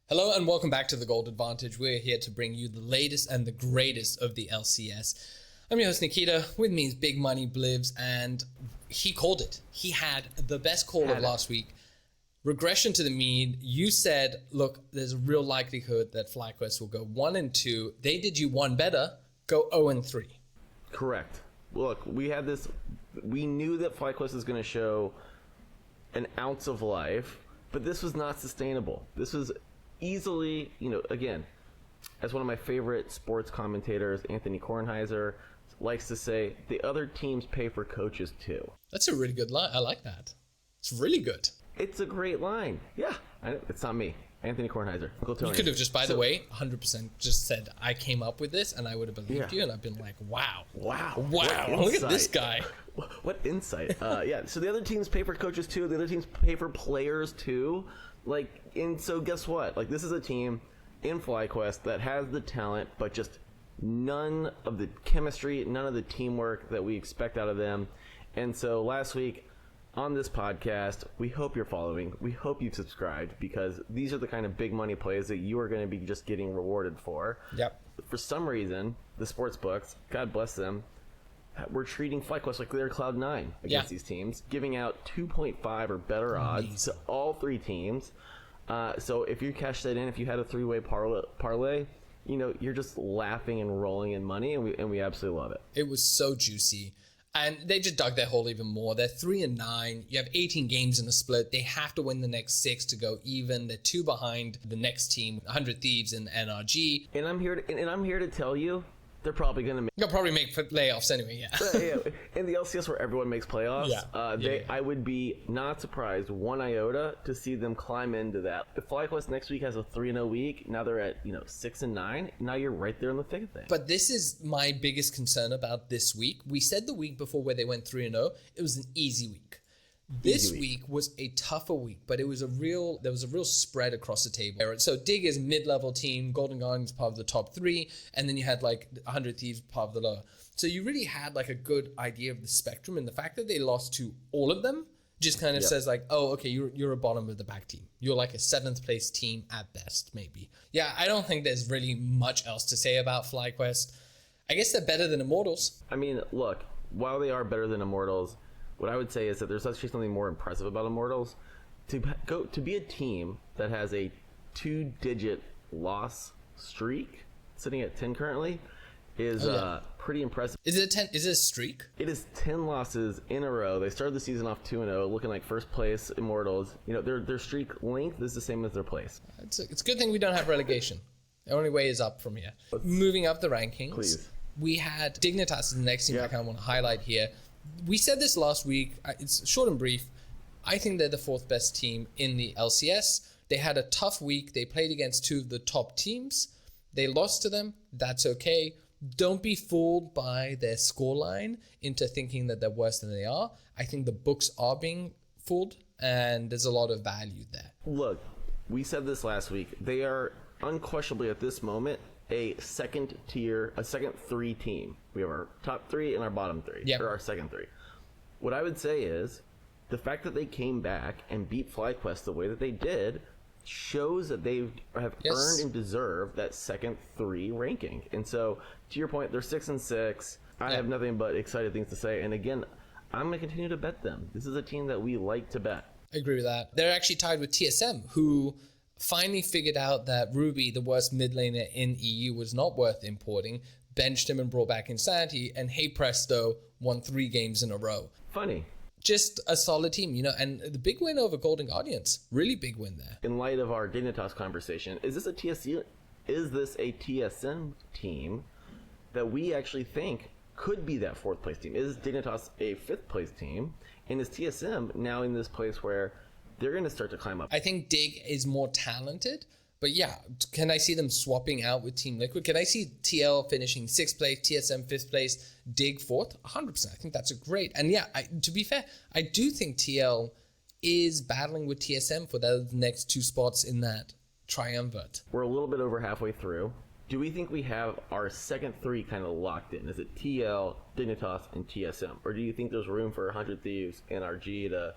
Hello and welcome back to The Gold Advantage. We're here to bring you the latest and the greatest of the LCS. I'm your host Nikita, with me is Big Money Blivs, and he called it. He had the best call of last week. Regression to the mean. You said, look, there's a real likelihood that Flyquest will go 1-2. They did you one better, go 0-3. Correct. Look, we knew that Flyquest was going to show an ounce of life, but this was not sustainable. This was easily, again, as one of my favorite sports commentators, Anthony Kornheiser, likes to say, the other teams pay for coaches too. That's a really good line. I like that. It's really good. It's a great line. Yeah, it's not me. Anthony Kornheiser. Uncle Tony. You could have just, by the way, 100% just said, I came up with this, and I would have believed you, and I've been like, wow. Look at this guy. What insight. So the other teams pay for coaches too. The other teams pay for players too. And so guess what? This is a team in Flyquest that has the talent, but just none of the chemistry, none of the teamwork that we expect out of them. And so last week on this podcast, we hope you're following. We hope you've subscribed, because these are the kind of big money plays that you are going to be just getting rewarded for. Yep. For some reason, the sports books, God bless them, we're treating Flyquest like they're CLOUD9 against these teams, giving out 2.5 or better odds to all three teams. So if you cash that in, if you had a three-way parlay, you're just laughing and rolling in money, and we absolutely love it. It was so juicy. And they just dug their hole even more. They're 3-9. You have 18 games in a split. They have to win the next 6 to go even. They're 2 behind the next team, 100 Thieves and NRG. And I'm here to tell you, they're probably going to make... They'll probably make playoffs anyway, yeah. In the LCS where everyone makes playoffs, I would be not surprised one iota to see them climb into that. If Flyquest next week has a 3-0 week, now they're at 6-9. Now you're right there in the thick of things. But this is my biggest concern about this week. We said the week before where they went 3-0, it was an easy week. This week was a tougher week, but there was a real spread across the table. So Dig is mid-level team, Golden Guardians part of the top 3, and then you had 100 Thieves part of the lower. So you really had a good idea of the spectrum, and the fact that they lost to all of them just kind of says you're a bottom of the pack team. You're like a 7th place team at best, maybe. Yeah, I don't think there's really much else to say about Flyquest. I guess they're better than Immortals. I mean, look, while they are better than Immortals, what I would say is that there's actually something more impressive about Immortals. To be a team that has a 2-digit loss streak, sitting at 10 currently, is pretty impressive. Is it 10? Is it a streak? It is 10 losses in a row. They started the season off 2-0, looking like first place Immortals. Their streak length is the same as their place. It's a good thing we don't have relegation. The only way is up from here. Moving up the rankings, please. We had Dignitas as the next team I kind of want to highlight here. We said this last week. It's short and brief. I think they're the 4th best team in the LCS. They had a tough week. They played against 2 of the top teams. They lost to them. That's okay. Don't be fooled by their scoreline into thinking that they're worse than they are. I think the books are being fooled, and there's a lot of value there. Look, we said this last week. They are unquestionably at this moment a second 3 team. We have our top 3 and our bottom 3. Yep. Or our second 3. What I would say is the fact that they came back and beat Flyquest the way that they did shows that they have earned and deserve that second 3 ranking. And so, to your point, they're 6-6. I have nothing but excited things to say. And again, I'm going to continue to bet them. This is a team that we like to bet. I agree with that. They're actually tied with TSM, who finally figured out that Ruby, the worst mid laner in EU, was not worth importing, benched him and brought back Insanity, and hey presto, won 3 games in a row. Funny. Just a solid team, and the big win over Golden Guardians. Really big win there. In light of our Dignitas conversation, is this a TSM team that we actually think could be that 4th place team? Is Dignitas a 5th place team? And is TSM now in this place where they're going to start to climb up? I think Dig is more talented, but can I see them swapping out with Team Liquid? Can I see TL finishing 6th place, TSM 5th place, Dig 4th? 100%. I think that's a great. And to be fair, I do think TL is battling with TSM for those next 2 spots in that triumvirate. We're a little bit over halfway through. Do we think we have our second 3 kind of locked in? Is it TL, Dignitas, and TSM? Or do you think there's room for 100 Thieves and RG to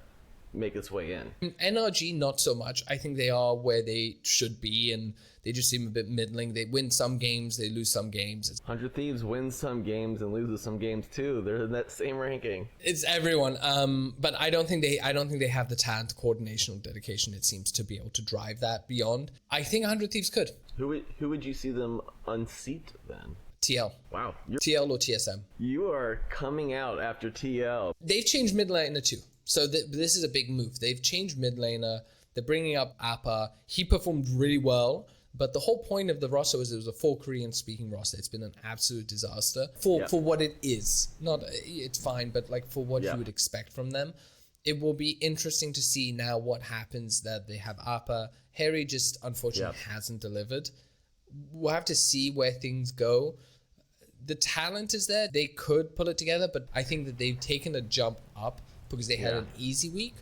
make its way in. NRG, not so much. I think they are where they should be, and they just seem a bit middling. They win some games, they lose some games. 100 Thieves wins some games and loses some games too. They're in that same ranking. It's everyone. But I don't think they have the talent, coordination, or dedication, it seems, to be able to drive that beyond. I think 100 Thieves could. Who would you see them unseat then? TL. Wow. TL or TSM. You are coming out after TL. They've changed mid laner too. So this is a big move. They've changed mid laner. They're bringing up Appa. He performed really well. But the whole point of the roster was it was a full Korean-speaking roster. It's been an absolute disaster for what it is. Not it's fine, but like for what you would expect from them. It will be interesting to see now what happens that they have Appa. Harry just unfortunately hasn't delivered. We'll have to see where things go. The talent is there. They could pull it together, but I think that they've taken a jump up because they had an easy week.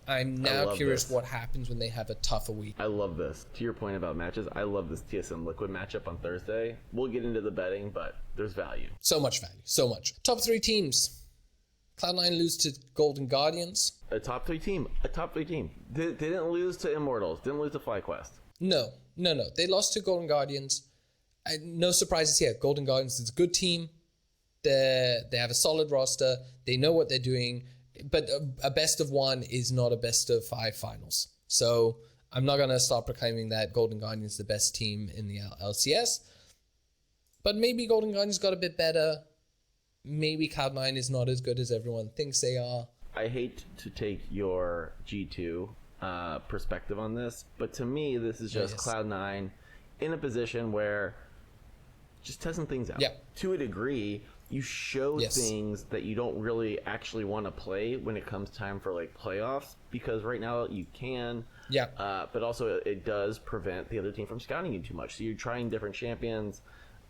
I'm now curious what happens when they have a tougher week. I love this. To your point about matches, I love this TSM Liquid matchup on Thursday. We'll get into the betting, but there's value. So much value. So much. Top 3 teams. Cloud9 lose to Golden Guardians. A top 3 team. They didn't lose to Immortals. Didn't lose to Flyquest. No. They lost to Golden Guardians. No surprises here. Golden Guardians is a good team. They have a solid roster. They know what they're doing. But a best of 1 is not a best of 5 finals. So I'm not going to start proclaiming that Golden Guardians is the best team in the LCS. But maybe Golden Guardians got a bit better. Maybe Cloud9 is not as good as everyone thinks they are. I hate to take your G2 perspective on this, but to me, this is just Cloud9 in a position where just testing things out. To a degree, you show things that you don't really actually want to play when it comes time for like playoffs, because right now you can. But also it does prevent the other team from scouting you too much. So you're trying different champions,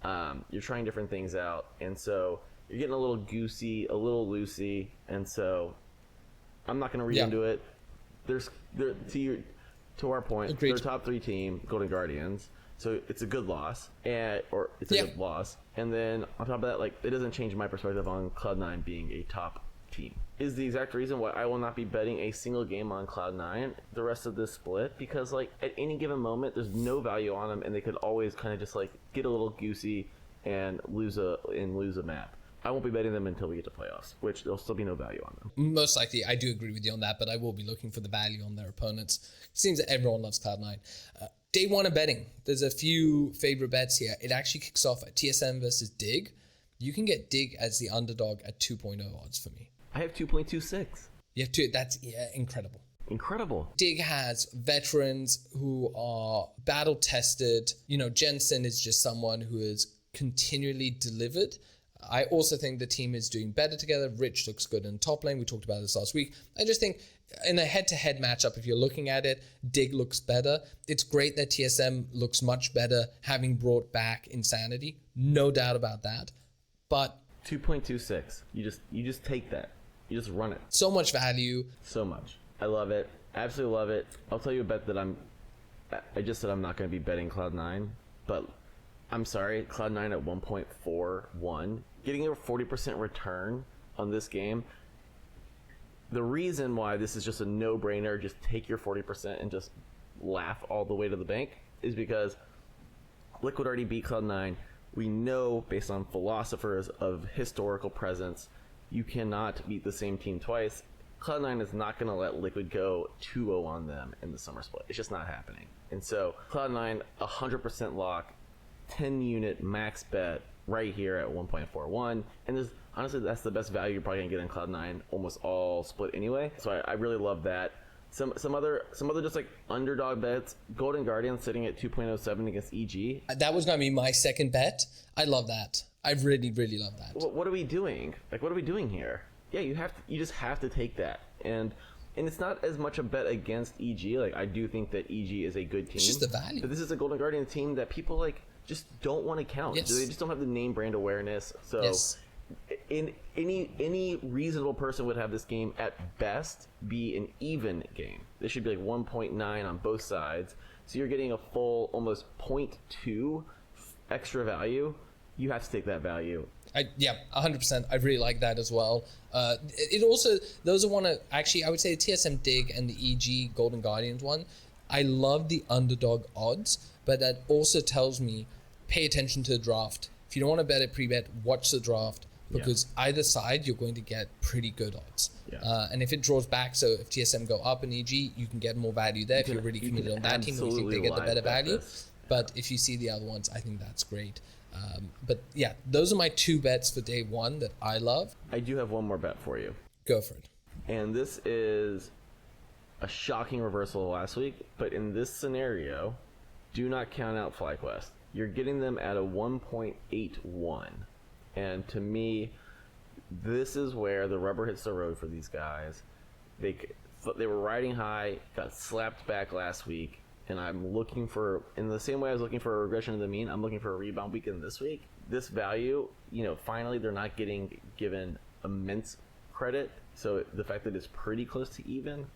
you're trying different things out, and so you're getting a little goosey, a little loosey, and so I'm not going to read into it. To our point, Agreed. They're top 3 team, Golden Guardians. So it's a good loss, or it's a good loss. And then on top of that, like, it doesn't change my perspective on Cloud9 being a top team. Is the exact reason why I will not be betting a single game on Cloud9 the rest of this split, because like at any given moment, there's no value on them, and they could always kind of just like get a little goosey and lose a map. I won't be betting them until we get to playoffs, which there'll still be no value on them. Most likely, I do agree with you on that, but I will be looking for the value on their opponents. It seems that everyone loves Cloud9. Day 1 of betting, there's a few favorite bets here. It actually kicks off at TSM versus Dig. You can get Dig as the underdog at 2.0 odds for me. I have 2.26. You have to. That's incredible. Incredible. Dig has veterans who are battle tested. You know, Jensen is just someone who has continually delivered. I also think the team is doing better together. Rich looks good in top lane. We talked about this last week. I just think in a head-to-head matchup, if you're looking at it, Dig looks better. It's great that TSM looks much better, having brought back Insanity. No doubt about that. But 2.26. You just take that. You just run it. So much value. So much. I love it. Absolutely love it. I'll tell you a bet that I just said I'm not going to be betting Cloud9, but I'm sorry, Cloud9 at 1.41. Getting a 40% return on this game. The reason why this is just a no-brainer, just take your 40% and just laugh all the way to the bank, is because Liquid already beat Cloud9. We know, based on philosophers of historical presence, you cannot beat the same team twice. Cloud9 is not going to let Liquid go 2-0 on them in the summer split. It's just not happening. And so Cloud9, 100% lock, 10 unit max bet right here at 1.41. And there's honestly, that's the best value you're probably gonna get in Cloud9 almost all split anyway. So I really love that. Some other just like underdog bets. Golden Guardian sitting at 2.07 against EG. That was gonna be my second bet. I love that. I really, really love that. What are we doing? Like, what are we doing here? Yeah, you just have to take that. And it's not as much a bet against EG. Like, I do think that EG is a good team. It's just the value. But this is a Golden Guardian team that people like just don't want to count. Yes. They just don't have the name brand awareness. So in any reasonable person would have this game at best be an even game. This should be like 1.9 on both sides. So you're getting a full almost 0.2 extra value. You have to take that value. Yeah, 100%. I really like that as well. It also, those are one of, actually, I would say the TSM Dig and the EG Golden Guardians one. I love the underdog odds, but that also tells me pay attention to the draft. If you don't want to bet it pre-bet, watch the draft, because either side you're going to get pretty good odds. And if it draws back, so if TSM go up in EG, you can get more value there if you're really committed on that team and you think they get the better value. But if you see the other ones, I think that's great. But yeah, those are my 2 bets for day 1 that I love. I do have one more bet for you. Go for it. And this is a shocking reversal of last week, but in this scenario, do not count out Flyquest. You're getting them at a 1.81. And to me, this is where the rubber hits the road for these guys. They were riding high, got slapped back last week, and I'm looking for, in the same way I was looking for a regression of the mean, I'm looking for a rebound weekend this week. This value, finally they're not getting given immense credit. So the fact that it's pretty close to even,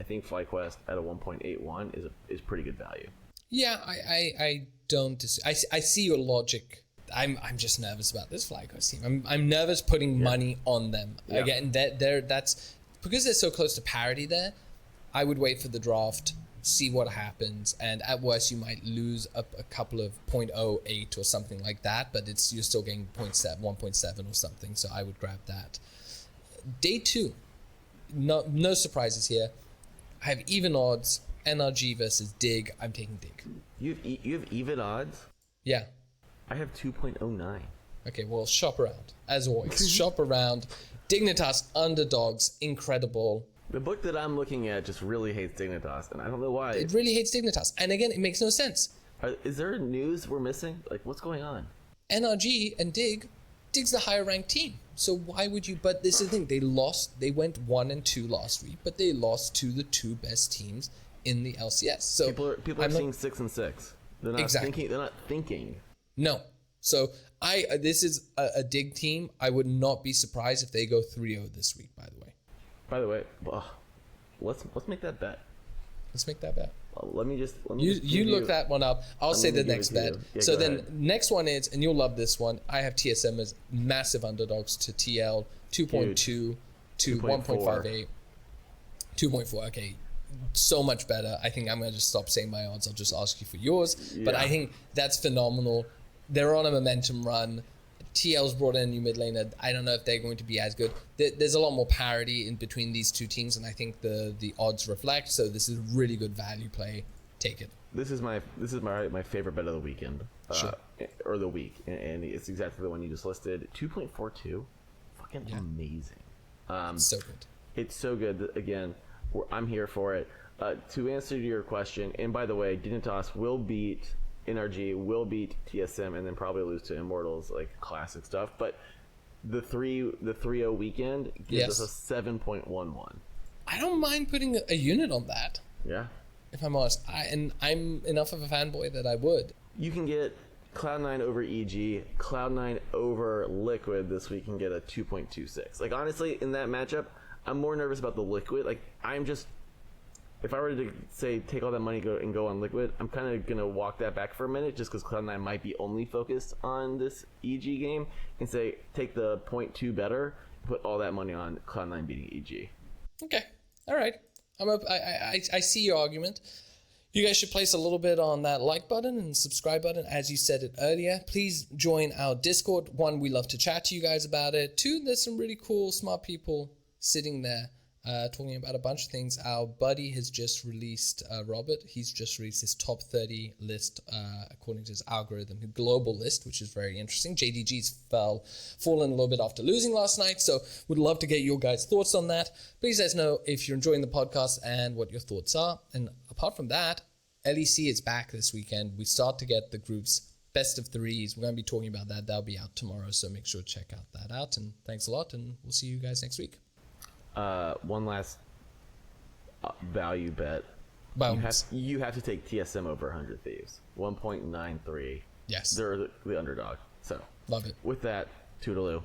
I think Flyquest at a 1.81 is pretty good value. Yeah, I don't I see your logic. I'm just nervous about this Flyquest team. I'm nervous putting money on them. Again, that's because they're so close to parity there. I would wait for the draft, see what happens, and at worst you might lose a couple of 0.08 or something like that, but you're still getting 1.7 or something, so I would grab that. Day 2, no surprises here. I have even odds, NRG versus Dig. I'm taking Dig. You have even odds? Yeah. I have 2.09. Okay, well, shop around. As always, shop around. Dignitas, underdogs, incredible. The book that I'm looking at just really hates Dignitas, and I don't know why. It really hates Dignitas. And again, it makes no sense. Is there news we're missing? Like, what's going on? NRG and Dig's the higher ranked team. So why would you, but this is the thing, they went 1-2 last week, but they lost to the 2 best teams in the LCS. So people are seeing 6-6. They're not thinking. They're not thinking. No. So this is a Dig team. I would not be surprised if they go 3-0 this week, by the way. Let's make that bet. Let's make that bet. Let me you look that one up. I'll say the next bet. Yeah, so then next one is, and you'll love this one, I have TSM as massive underdogs to TL, 2.2 to 1.58. 2.4, okay. So much better. I think I'm going to just stop saying my odds. I'll just ask you for yours. Yeah. But I think that's phenomenal. They're on a momentum run. TL's brought in a new mid laner. I don't know if they're going to be as good. There's a lot more parity in between these 2 teams, and I think the odds reflect. So this is really good value play. Take it. This is my favorite bet of the weekend, sure. Or the week, and it's exactly the one you just listed. 2.42, fucking amazing. So good. It's so good. Again, I'm here for it. To answer your question, and by the way, Dignitas will beat NRG, will beat TSM, and then probably lose to Immortals, like classic stuff. But the 3-0 weekend gives us a 7.11. I don't mind putting a unit on that. Yeah. If I'm honest, I'm enough of a fanboy that I would. You can get Cloud9 over EG, Cloud9 over Liquid this week and get a 2.26. Like, honestly, in that matchup, I'm more nervous about the Liquid. Like, if I were to say take all that money and go on Liquid, I'm kind of going to walk that back for a minute just because Cloud9 might be only focused on this EG game and say take the 0.2 better, put all that money on Cloud9 beating EG. Okay. All right. I see your argument. You guys should place a little bit on that like button and subscribe button, as you said it earlier. Please join our Discord. 1, we love to chat to you guys about it. 2, there's some really cool, smart people sitting there talking about a bunch of things. Our buddy has just released, Robert, he's just released his top 30 list according to his algorithm, global list, which is very interesting. JDG's fallen a little bit after losing last night, so would love to get your guys' thoughts on that. Please let us know if you're enjoying the podcast and what your thoughts are. And apart from that, LEC is back this weekend. We start to get the groups best of 3s. We're going to be talking about that. That'll be out tomorrow, so make sure to check that out. And thanks a lot, and we'll see you guys next week. One last value bet. You have to take TSM over 100 Thieves. 1.93. Yes. They're the underdog. So love it. With that, toodaloo.